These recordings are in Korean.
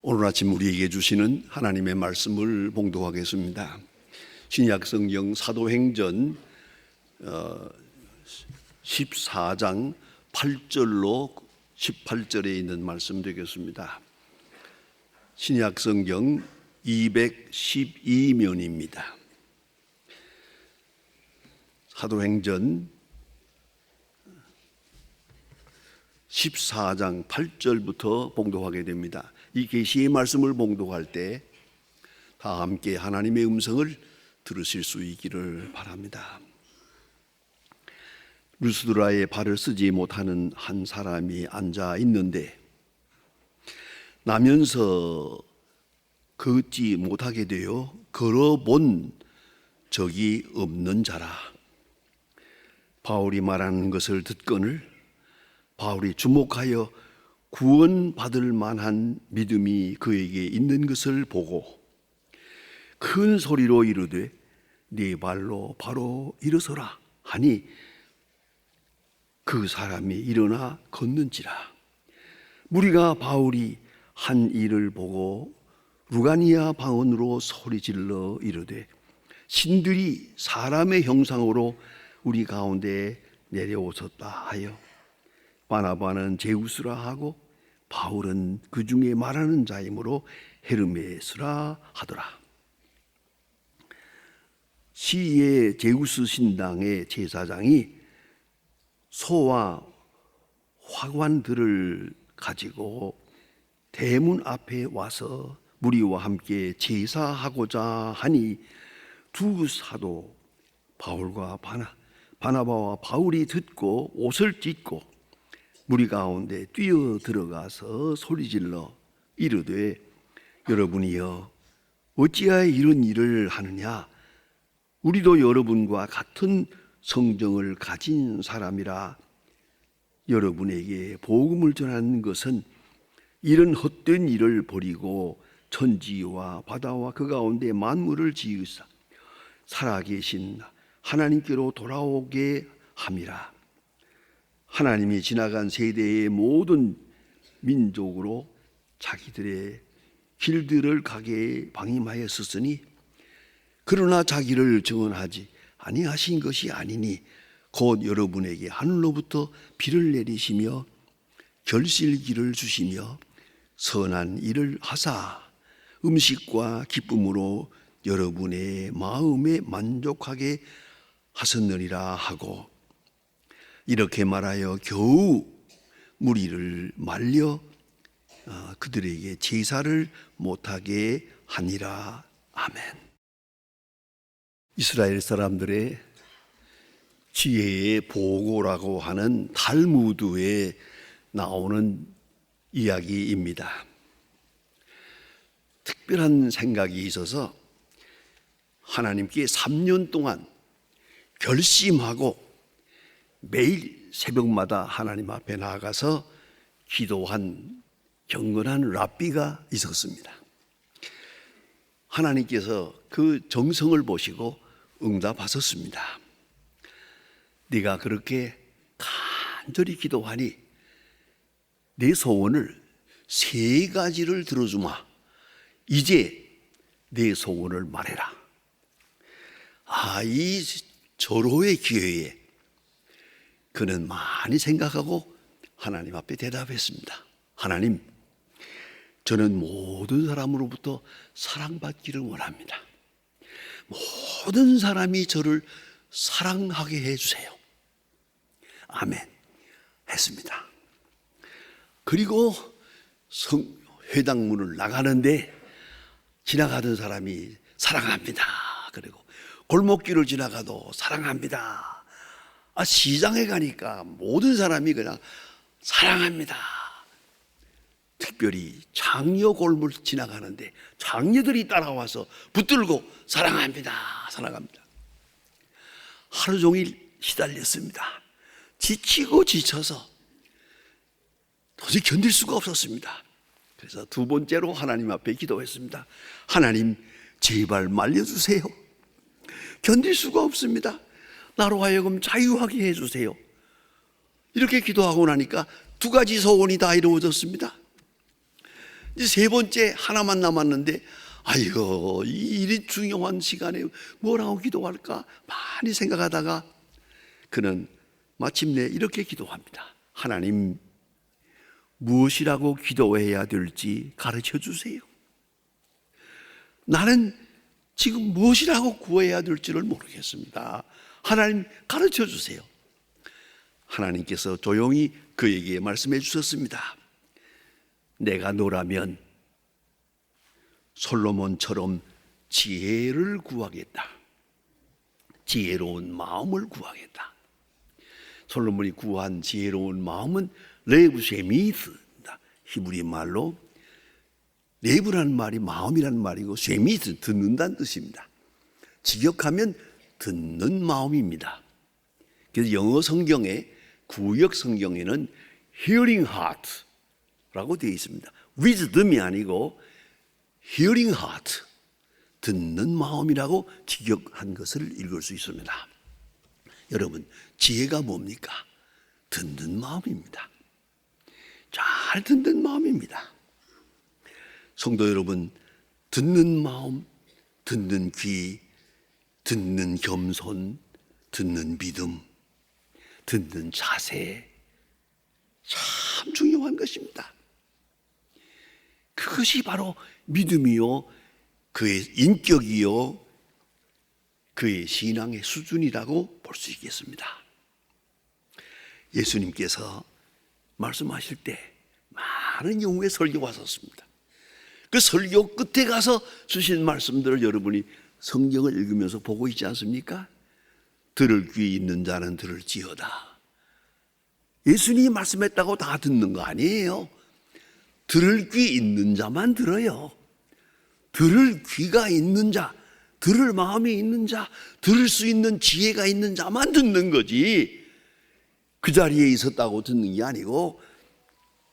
오늘 아침 우리에게 주시는 하나님의 말씀을 봉독하겠습니다. 신약 성경 사도행전 14장 8절로 18절에 있는 말씀 되겠습니다. 신약 성경 212면입니다. 사도행전 14장 8절부터 봉독하게 됩니다. 이 계시의 말씀을 봉독할 때 다 함께 하나님의 음성을 들으실 수 있기를 바랍니다. 루스드라에 발을 쓰지 못하는 한 사람이 앉아 있는데 나면서 걷지 못하게 되어 걸어본 적이 없는 자라. 바울이 말하는 것을 듣거늘 바울이 주목하여 구원받을 만한 믿음이 그에게 있는 것을 보고 큰 소리로 이르되 네 발로 바로 일어서라 하니 그 사람이 일어나 걷는지라. 무리가 바울이 한 일을 보고 루가니아 방언으로 소리질러 이르되 신들이 사람의 형상으로 우리 가운데 내려오셨다 하여 바나바는 제우스라 하고 바울은 그 중에 말하는 자이므로 헤르메스라 하더라. 시의 제우스 신당의 제사장이 소와 화관들을 가지고 대문 앞에 와서 무리와 함께 제사하고자 하니 두 사도 바울과 바나바와 바울이 듣고 옷을 찢고 무리 가운데 뛰어 들어가서 소리질러 이르되 여러분이여 어찌하여 이런 일을 하느냐. 우리도 여러분과 같은 성정을 가진 사람이라. 여러분에게 복음을 전하는 것은 이런 헛된 일을 버리고 천지와 바다와 그 가운데 만물을 지으사 살아계신 하나님께로 돌아오게 함이라. 하나님이 지나간 세대의 모든 민족으로 자기들의 길들을 가게 방임하였으니 그러나 자기를 증언하지 아니하신 것이 아니니 곧 여러분에게 하늘로부터 비를 내리시며 결실기를 주시며 선한 일을 하사 음식과 기쁨으로 여러분의 마음에 만족하게 하셨느니라 하고 이렇게 말하여 겨우 무리를 말려 그들에게 제사를 못하게 하니라. 아멘. 이스라엘 사람들의 지혜의 보고라고 하는 탈무드에 나오는 이야기입니다. 특별한 생각이 있어서 하나님께 3년 동안 결심하고 매일 새벽마다 하나님 앞에 나아가서 기도한 경건한 랍비가 있었습니다. 하나님께서 그 정성을 보시고 응답하셨습니다. 네가 그렇게 간절히 기도하니 내 소원을 3가지를 들어주마. 이제 내 소원을 말해라. 이 절호의 기회에 그는 많이 생각하고 하나님 앞에 대답했습니다. 하나님, 저는 모든 사람으로부터 사랑받기를 원합니다. 모든 사람이 저를 사랑하게 해주세요. 아멘 했습니다. 그리고 회당문을 나가는데 지나가던 사람이 사랑합니다. 그리고 골목길을 지나가도 사랑합니다. 시장에 가니까 모든 사람이 그냥 사랑합니다. 특별히 장녀 골목을 지나가는데 장녀들이 따라와서 붙들고 사랑합니다. 사랑합니다. 하루 종일 시달렸습니다. 지치고 지쳐서 도저히 견딜 수가 없었습니다. 그래서 2번째로 하나님 앞에 기도했습니다. 하나님, 제발 말려주세요. 견딜 수가 없습니다. 나로 하여금 자유하게 해주세요. 이렇게 기도하고 나니까 2가지 소원이 다 이루어졌습니다. 이제 세 번째 하나만 남았는데 아이고, 이 중요한 시간에 뭐라고 기도할까 많이 생각하다가 그는 마침내 이렇게 기도합니다. 하나님, 무엇이라고 기도해야 될지 가르쳐 주세요. 나는 지금 무엇이라고 구해야 될지를 모르겠습니다. 하나님, 가르쳐 주세요. 하나님께서 조용히 그에게 말씀해 주셨습니다. 내가 너라면 솔로몬처럼 지혜를 구하겠다. 지혜로운 마음을 구하겠다. 솔로몬이 구한 지혜로운 마음은 레브 쉐미스다. 히브리 말로 레브라는 말이 마음이라는 말이고 쉐미스 듣는다는 뜻입니다. 직역하면 듣는 마음입니다. 그래서 영어 성경에 구역 성경에는 hearing heart라고 되어 있습니다. wisdom이 아니고 hearing heart, 듣는 마음이라고 직역한 것을 읽을 수 있습니다. 여러분, 지혜가 뭡니까? 듣는 마음입니다. 잘 듣는 마음입니다. 성도 여러분, 듣는 마음, 듣는 귀, 듣는 겸손, 듣는 믿음, 듣는 자세, 참 중요한 것입니다. 그것이 바로 믿음이요, 그의 인격이요, 그의 신앙의 수준이라고 볼 수 있겠습니다. 예수님께서 말씀하실 때 많은 경우에 설교가 왔었습니다. 그 설교 끝에 가서 주신 말씀들을 여러분이 성경을 읽으면서 보고 있지 않습니까? 들을 귀 있는 자는 들을지어다. 예수님이 말씀했다고 다 듣는 거 아니에요. 들을 귀 있는 자만 들어요. 들을 귀가 있는 자, 들을 마음이 있는 자, 들을 수 있는 지혜가 있는 자만 듣는 거지, 그 자리에 있었다고 듣는 게 아니고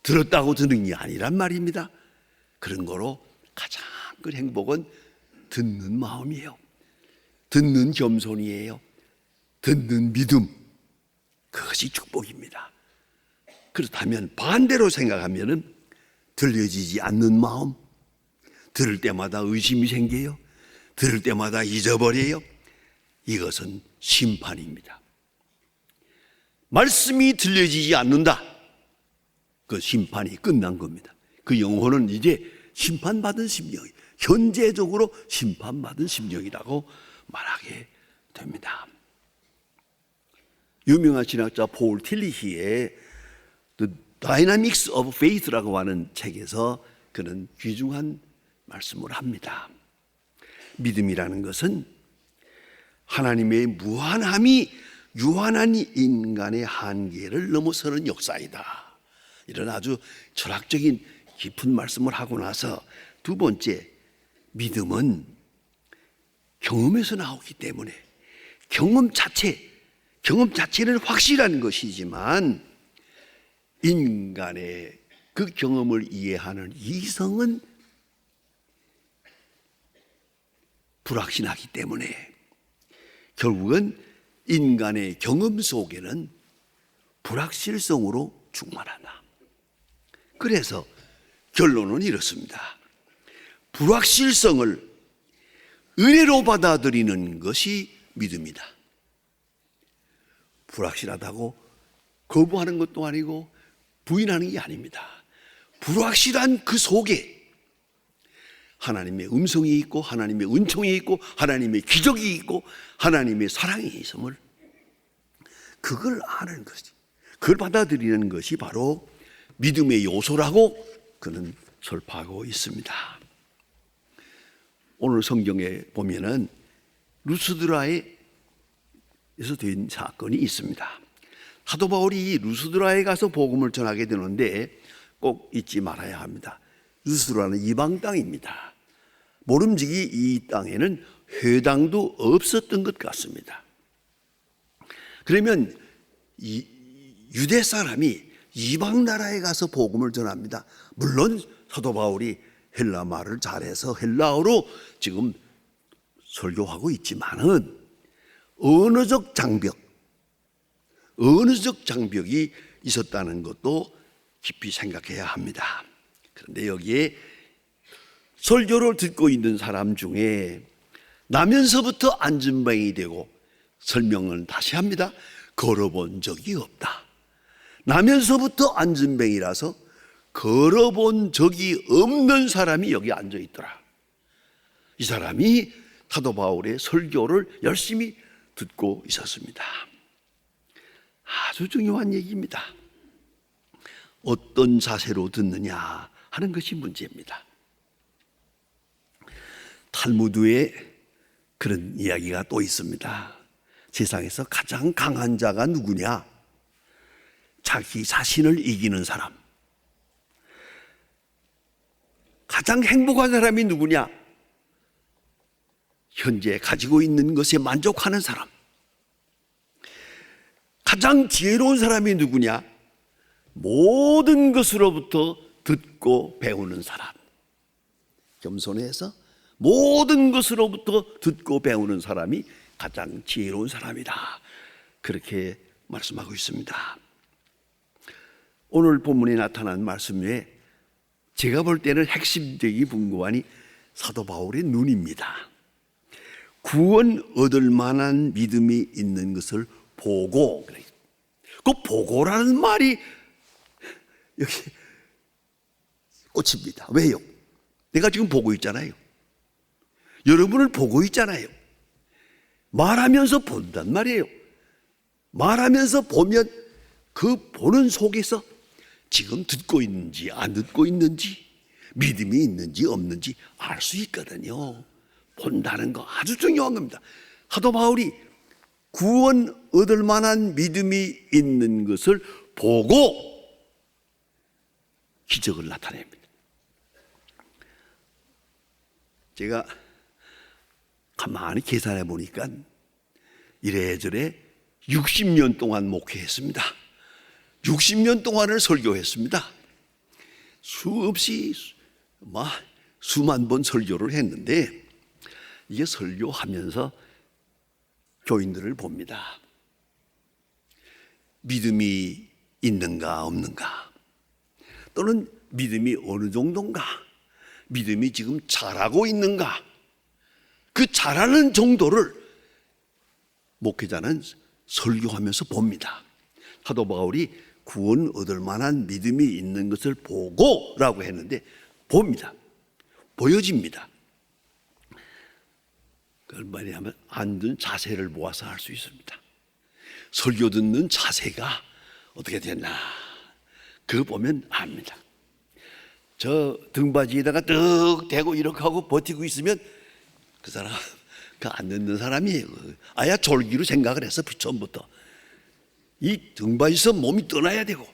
들었다고 듣는 게 아니란 말입니다. 그런 거로 가장 큰 행복은 듣는 마음이에요. 듣는 겸손이에요. 듣는 믿음, 그것이 축복입니다. 그렇다면 반대로 생각하면은 들려지지 않는 마음, 들을 때마다 의심이 생겨요. 들을 때마다 잊어버려요. 이것은 심판입니다. 말씀이 들려지지 않는다, 그 심판이 끝난 겁니다. 그 영혼은 이제 심판받은 심령이, 현재적으로 심판받은 심령이라고 말하게 됩니다. 유명한 신학자 폴 틸리히의 The Dynamics of Faith라고 하는 책에서 그는 귀중한 말씀을 합니다. 믿음이라는 것은 하나님의 무한함이 유한한 인간의 한계를 넘어서는 역사이다. 이런 아주 철학적인 깊은 말씀을 하고 나서 두 번째, 믿음은 경험에서 나오기 때문에 경험 자체는 확실한 것이지만 인간의 그 경험을 이해하는 이성은 불확실하기 때문에 결국은 인간의 경험 속에는 불확실성으로 충만하다. 그래서 결론은 이렇습니다. 불확실성을 은혜로 받아들이는 것이 믿음이다. 불확실하다고 거부하는 것도 아니고 부인하는 게 아닙니다. 불확실한 그 속에 하나님의 음성이 있고 하나님의 은총이 있고 하나님의 기적이 있고 하나님의 사랑이 있음을, 그걸 아는 것이, 그걸 받아들이는 것이 바로 믿음의 요소라고 그는 설파하고 있습니다. 오늘 성경에 보면은 루스드라에서 된 사건이 있습니다. 사도 바울이 루스드라에 가서 복음을 전하게 되는데 꼭 잊지 말아야 합니다. 루스드라는 이방 땅입니다. 모름지기 이 땅에는 회당도 없었던 것 같습니다. 그러면 이 유대 사람이 이방 나라에 가서 복음을 전합니다. 물론 사도 바울이 헬라 말을 잘해서 헬라어로 지금 설교하고 있지만은 언어적 장벽이 있었다는 것도 깊이 생각해야 합니다. 그런데 여기에 설교를 듣고 있는 사람 중에 나면서부터 안진뱅이 되고, 설명을 다시 합니다. 걸어본 적이 없다. 나면서부터 안진뱅이라서 걸어본 적이 없는 사람이 여기 앉아 있더라. 이 사람이 사도 바울의 설교를 열심히 듣고 있었습니다. 아주 중요한 얘기입니다. 어떤 자세로 듣느냐 하는 것이 문제입니다. 탈무드에 그런 이야기가 또 있습니다. 세상에서 가장 강한 자가 누구냐? 자기 자신을 이기는 사람. 가장 행복한 사람이 누구냐? 현재 가지고 있는 것에 만족하는 사람. 가장 지혜로운 사람이 누구냐? 모든 것으로부터 듣고 배우는 사람. 겸손해서 모든 것으로부터 듣고 배우는 사람이 가장 지혜로운 사람이다. 그렇게 말씀하고 있습니다. 오늘 본문에 나타난 말씀 외에 제가 볼 때는 핵심적인 분고안이 사도 바울의 눈입니다. 구원 얻을 만한 믿음이 있는 것을 보고, 그 보고라는 말이 여기 꽂힙니다. 왜요? 내가 지금 보고 있잖아요. 여러분을 보고 있잖아요. 말하면서 본단 말이에요. 말하면서 보면 그 보는 속에서 지금 듣고 있는지 안 듣고 있는지, 믿음이 있는지 없는지 알 수 있거든요. 본다는 거 아주 중요한 겁니다. 사도 바울이 구원 얻을 만한 믿음이 있는 것을 보고 기적을 나타냅니다. 제가 가만히 계산해 보니까 이래저래 60년 동안 목회했습니다. 60년 동안을 설교했습니다. 수없이 수만 번 설교를 했는데, 이게 설교하면서 교인들을 봅니다. 믿음이 있는가 없는가, 또는 믿음이 어느 정도인가, 믿음이 지금 자라고 있는가, 그 자라는 정도를 목회자는 설교하면서 봅니다. 사도 바울이 구원 얻을 만한 믿음이 있는 것을 보고라고 했는데, 봅니다. 보여집니다. 그걸 뭐냐면 앉은 자세를 모아서 알 수 있습니다. 설교 듣는 자세가 어떻게 됐나, 그거 보면 압니다. 저 등받이에다가 떡 대고 이렇게 하고 버티고 있으면 그 사람 그 안 듣는 사람이에요. 아야 졸기로 생각을 해서 처음부터 이 등받이에서 몸이 떠나야 되고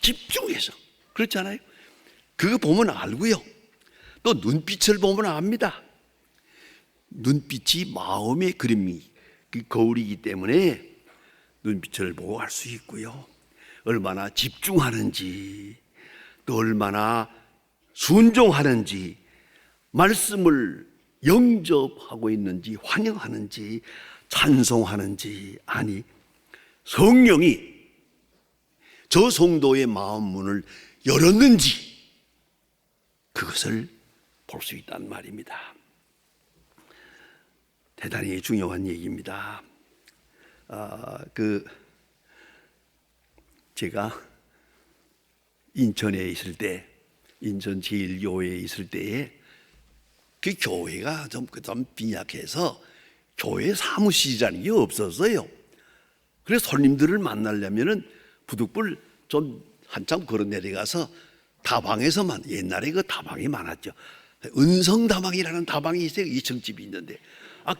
집중해서, 그렇잖아요. 그거 보면 알고요. 또 눈빛을 보면 압니다. 눈빛이 마음의 그림이, 그 거울이기 때문에 눈빛을 보고 알 수 있고요. 얼마나 집중하는지, 또 얼마나 순종하는지, 말씀을 영접하고 있는지, 환영하는지, 찬송하는지, 아니 성령이 저 성도의 마음 문을 열었는지, 그것을 볼 수 있단 말입니다. 대단히 중요한 얘기입니다. 제가 인천에 있을 때, 인천 제1교회에 있을 때에 그 교회가 좀 빈약해서 교회 사무실이라는 게 없었어요. 그래서 손님들을 만나려면은 부득불 좀 한참 걸어 내려가서 다방에서만, 옛날에 그 다방이 많았죠. 은성다방이라는 다방이 있어요. 2층 집이 있는데,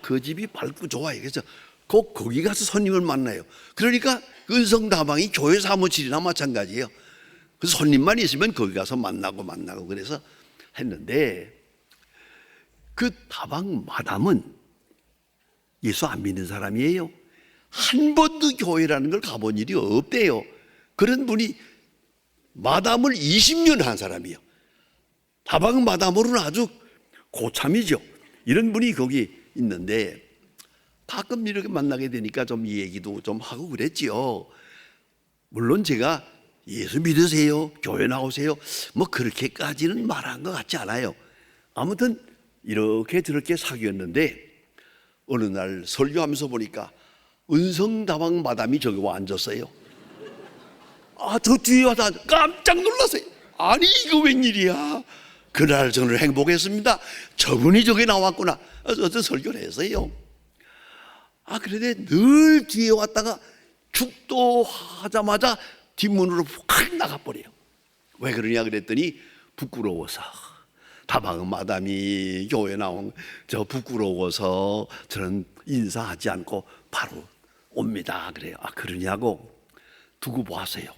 그 집이 밝고 좋아요. 그래서 꼭 거기 가서 손님을 만나요. 그러니까 은성다방이 교회 사무실이나 마찬가지예요. 그래서 손님만 있으면 거기 가서 만나고 그래서 했는데, 그 다방 마담은 예수 안 믿는 사람이에요. 한 번도 교회라는 걸 가본 일이 없대요. 그런 분이 마담을 20년 한 사람이에요. 다방 마담으로는 아주 고참이죠. 이런 분이 거기 있는데, 가끔 이렇게 만나게 되니까 좀 이 얘기도 좀 하고 그랬지요. 물론 제가 예수 믿으세요, 교회 나오세요, 뭐 그렇게까지는 말한 것 같지 않아요. 아무튼 이렇게 저렇게 사귀었는데 어느 날 설교하면서 보니까 은성다방 마담이 저기 와 앉았어요. 저 뒤에 와서 깜짝 놀랐어요. 아니 이거 웬일이야. 그날 저는 행복했습니다. 저분이 저기 나왔구나. 어떤 설교를 했어요. 그런데 늘 뒤에 왔다가 축도하자마자 뒷문으로 확 나가버려요. 왜 그러냐 그랬더니 부끄러워서. 다방 마담이 교회 나온 저 부끄러워서 저는 인사하지 않고 바로 옵니다. 그래요. 그러냐고. 두고 보세요.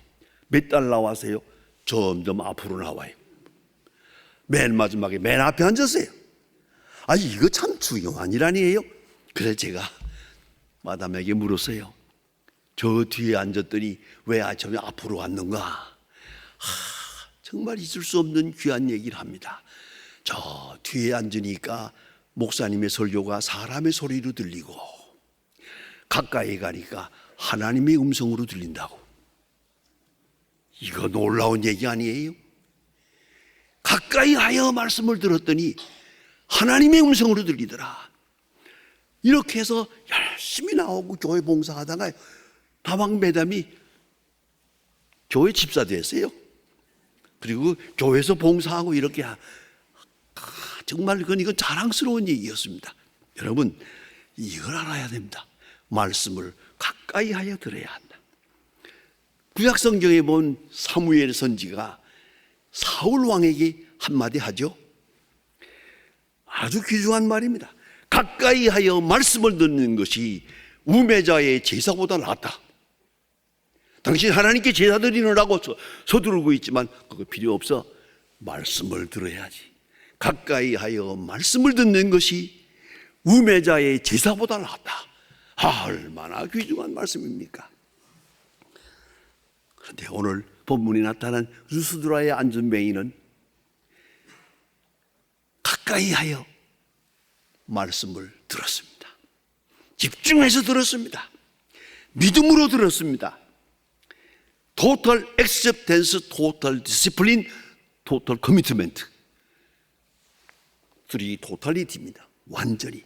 몇 달 나왔어요? 점점 앞으로 나와요. 맨 마지막에 맨 앞에 앉았어요. 이거 참 중요한 일 아니에요? 그래서 제가 마담에게 물었어요. 저 뒤에 앉았더니 왜 저 앞으로 왔는가? 정말 있을 수 없는 귀한 얘기를 합니다. 저 뒤에 앉으니까 목사님의 설교가 사람의 소리로 들리고 가까이 가니까 하나님의 음성으로 들린다고. 이거 놀라운 얘기 아니에요? 가까이 하여 말씀을 들었더니 하나님의 음성으로 들리더라. 이렇게 해서 열심히 나오고 교회 봉사하다가 다방 매담이 교회 집사 됐어요. 그리고 교회에서 봉사하고 이렇게 정말 이건 자랑스러운 얘기였습니다. 여러분 이걸 알아야 됩니다. 말씀을 가까이 하여 들어야 한다. 구약 성경에 본 사무엘 선지가 사울 왕에게 한마디 하죠. 아주 귀중한 말입니다. 가까이 하여 말씀을 듣는 것이 우매자의 제사보다 낫다. 당신 하나님께 제사 드리느라고 서두르고 있지만 그거 필요 없어. 말씀을 들어야지. 가까이 하여 말씀을 듣는 것이 우매자의 제사보다 낫다. 얼마나 귀중한 말씀입니까? 그런데 오늘 본문에 나타난 루스드라의 안전뱅이는 가까이 하여 말씀을 들었습니다. 집중해서 들었습니다. 믿음으로 들었습니다. Total acceptance, total discipline, total commitment. 3 totality입니다. 완전히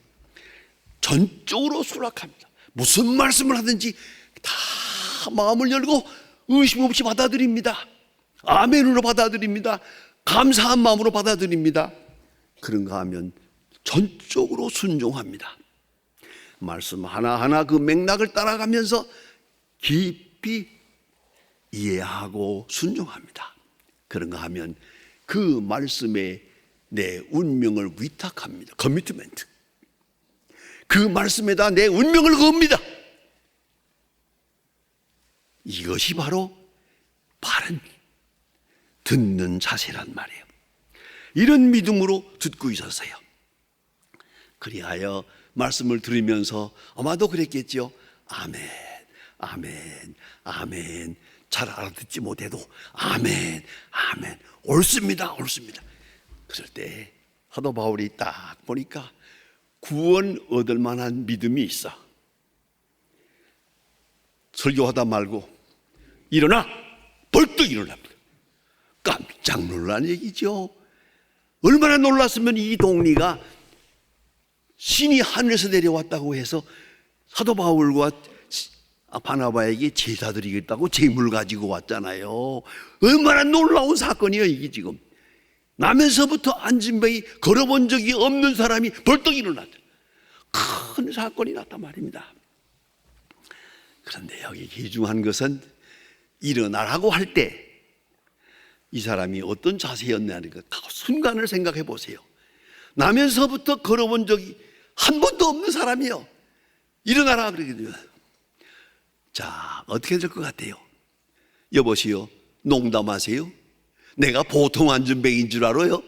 전적으로 수락합니다. 무슨 말씀을 하든지 다 마음을 열고 의심 없이 받아들입니다. 아멘으로 받아들입니다. 감사한 마음으로 받아들입니다. 그런가 하면 전적으로 순종합니다. 말씀 하나하나 그 맥락을 따라가면서 깊이 이해하고 순종합니다. 그런가 하면 그 말씀에 내 운명을 위탁합니다. 커미트먼트. 그 말씀에다 내 운명을 겁니다. 이것이 바로 바른 듣는 자세란 말이에요. 이런 믿음으로 듣고 있었어요. 그리하여 말씀을 들으면서 아마도 그랬겠죠. 아멘, 아멘, 아멘. 잘 알아듣지 못해도 아멘, 아멘. 옳습니다, 옳습니다. 그럴 때 사도 바울이 딱 보니까 구원 얻을 만한 믿음이 있어. 설교하다 말고 일어나! 벌떡 일어납니다. 깜짝 놀란 얘기죠. 얼마나 놀랐으면 이 동리가 신이 하늘에서 내려왔다고 해서 사도 바울과 바나바에게 제사 드리겠다고 재물 가지고 왔잖아요. 얼마나 놀라운 사건이에요 이게 지금. 나면서부터 안진뱅이 걸어본 적이 없는 사람이 벌떡 일어났다. 큰 사건이 났단 말입니다. 그런데 여기 귀중한 것은 일어나라고 할 때 이 사람이 어떤 자세였냐는 그 순간을 생각해 보세요. 나면서부터 걸어본 적이 한 번도 없는 사람이요. 일어나라 그러게 돼요. 자, 어떻게 될 것 같아요? 여보시오, 농담하세요? 내가 보통 안진뱅이인 줄 알아요?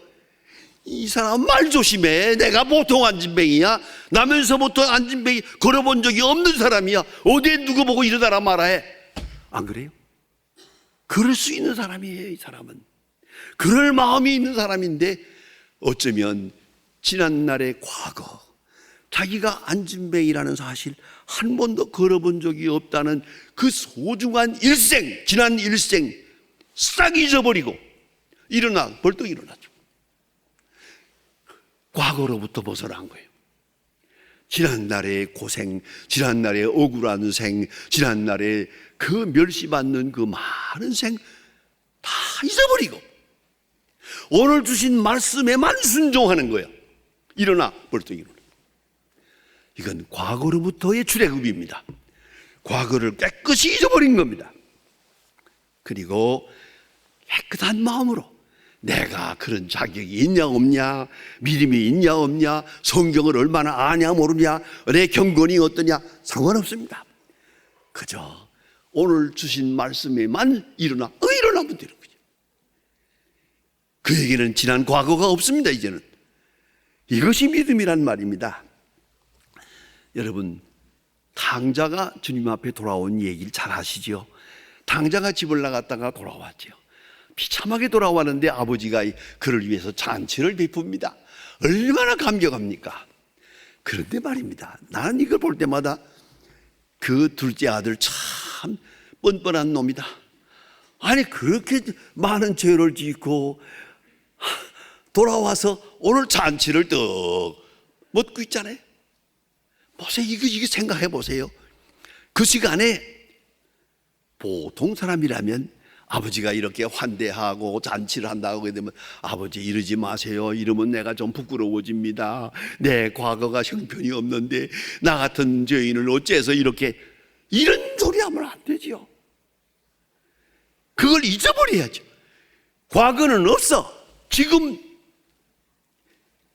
이 사람 말 조심해. 내가 보통 안진뱅이야? 나면서부터 안진뱅이 걸어본 적이 없는 사람이야. 어디에 누구 보고 일어나라 말아해? 안 그래요? 그럴 수 있는 사람이에요. 이 사람은 그럴 마음이 있는 사람인데 어쩌면 지난날의 과거, 자기가 안진뱅이라는 사실 한 번도 걸어본 적이 없다는 그 소중한 일생, 지난 일생 싹 잊어버리고 벌떡 일어나죠. 과거로부터 벗어난 거예요. 지난날의 고생, 지난날의 억울한 생, 지난날의 그 멸시받는 그 많은 생 다 잊어버리고 오늘 주신 말씀에만 순종하는 거예요. 일어나, 벌떡 일어나. 이건 과거로부터의 출애굽입니다. 과거를 깨끗이 잊어버린 겁니다. 그리고 깨끗한 마음으로 내가 그런 자격이 있냐 없냐, 믿음이 있냐 없냐, 성경을 얼마나 아냐 모르냐, 내 경건이 어떠냐 상관없습니다. 그저 오늘 주신 말씀에만 일어나면 되는 거죠. 그에게는 지난 과거가 없습니다. 이제는 이것이 믿음이란 말입니다. 여러분, 탕자가 주님 앞에 돌아온 얘기를 잘 아시죠? 탕자가 집을 나갔다가 돌아왔죠. 비참하게 돌아왔는데 아버지가 그를 위해서 잔치를 베풉니다. 얼마나 감격합니까? 그런데 말입니다, 나는 이걸 볼 때마다 그 둘째 아들 참 뻔뻔한 놈이다. 아니 그렇게 많은 죄를 짓고 돌아와서 오늘 잔치를 떡 먹고 있잖아요. 보세요, 이거 생각해 보세요. 그 시간에 보통 사람이라면 아버지가 이렇게 환대하고 잔치를 한다고 하게 되면 아버지 이러지 마세요. 이러면 내가 좀 부끄러워집니다. 내 과거가 형편이 없는데 나 같은 죄인을 어째서 이렇게 이런 소리 하면 안 되지요. 그걸 잊어버려야죠. 과거는 없어. 지금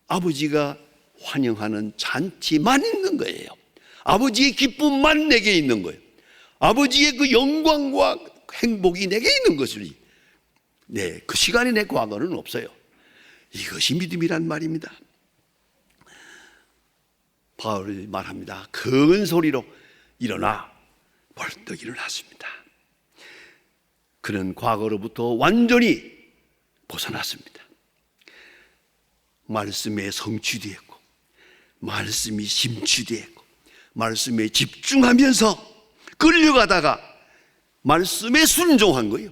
아버지가 환영하는 잔치만 있는 거예요. 아버지의 기쁨만 내게 있는 거예요. 아버지의 그 영광과 행복이 내게 있는 것이지. 그 시간에 내 과거는 없어요. 이것이 믿음이란 말입니다. 바울이 말합니다. 큰 소리로 일어나 벌떡 일어났습니다. 그는 과거로부터 완전히 벗어났습니다. 말씀에 성취되었고 말씀이 심취되었고 말씀에 집중하면서 끌려가다가 말씀에 순종한 거예요.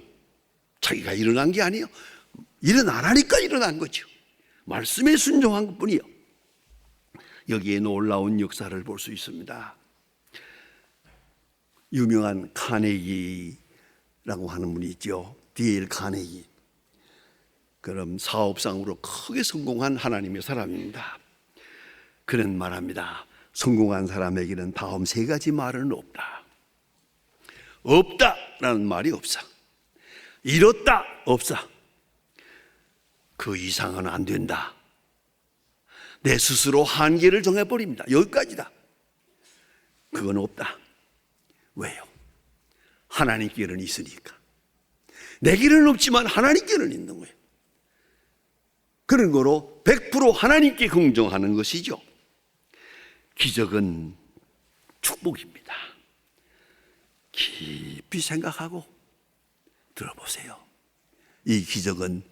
자기가 일어난 게 아니에요. 일어나라니까 일어난 거죠. 말씀에 순종한 것뿐이요. 여기에 놀라운 역사를 볼 수 있습니다. 유명한 카네기라고 하는 분이 있죠. D.L. 카네기. 그럼 사업상으로 크게 성공한 하나님의 사람입니다. 그는 말합니다. 성공한 사람에게는 다음 세 가지 말은 없다. 없다라는 말이 없어. 이뤘다 없어. 그 이상은 안 된다. 내 스스로 한계를 정해버립니다. 여기까지다. 그건 없다. 왜요? 하나님께는 있으니까. 내게는 없지만 하나님께는 있는 거예요. 그런 거로 100% 하나님께 긍정하는 것이죠. 기적은 축복입니다. 깊이 생각하고 들어보세요. 이 기적은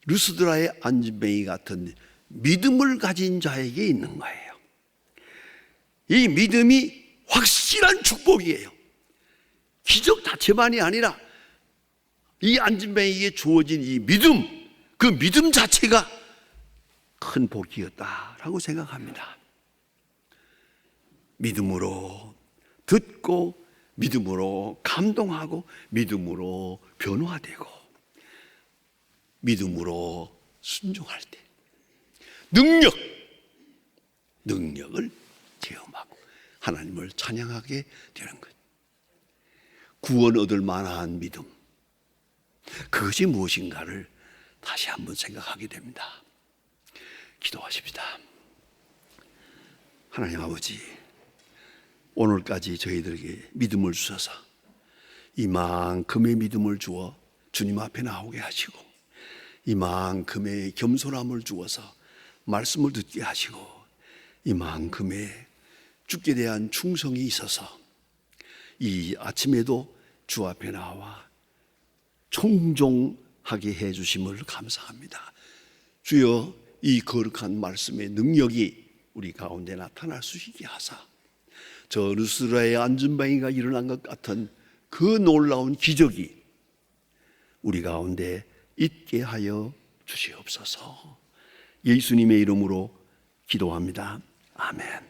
루스드라의 안진뱅이 같은 믿음을 가진 자에게 있는 거예요. 이 믿음이 확실한 축복이에요. 기적 자체만이 아니라 이 안진뱅이에게 주어진 이 믿음, 그 믿음 자체가 큰 복이었다라고 생각합니다. 믿음으로 듣고 믿음으로 감동하고 믿음으로 변화되고 믿음으로 순종할 때 능력을 체험하고 하나님을 찬양하게 되는 것. 구원 얻을 만한 믿음, 그것이 무엇인가를 다시 한번 생각하게 됩니다. 기도하십시다. 하나님 아버지, 오늘까지 저희들에게 믿음을 주셔서 이만큼의 믿음을 주어 주님 앞에 나오게 하시고 이만큼의 겸손함을 주어서 말씀을 듣게 하시고 이만큼의 주께 대한 충성이 있어서 이 아침에도 주 앞에 나와 청종하게 해주심을 감사합니다. 주여, 이 거룩한 말씀의 능력이 우리 가운데 나타날 수 있게 하사 저 루스드라의 안진뱅이가 일어난 것 같은 그 놀라운 기적이 우리 가운데 있게 하여 주시옵소서. 예수님의 이름으로 기도합니다. 아멘.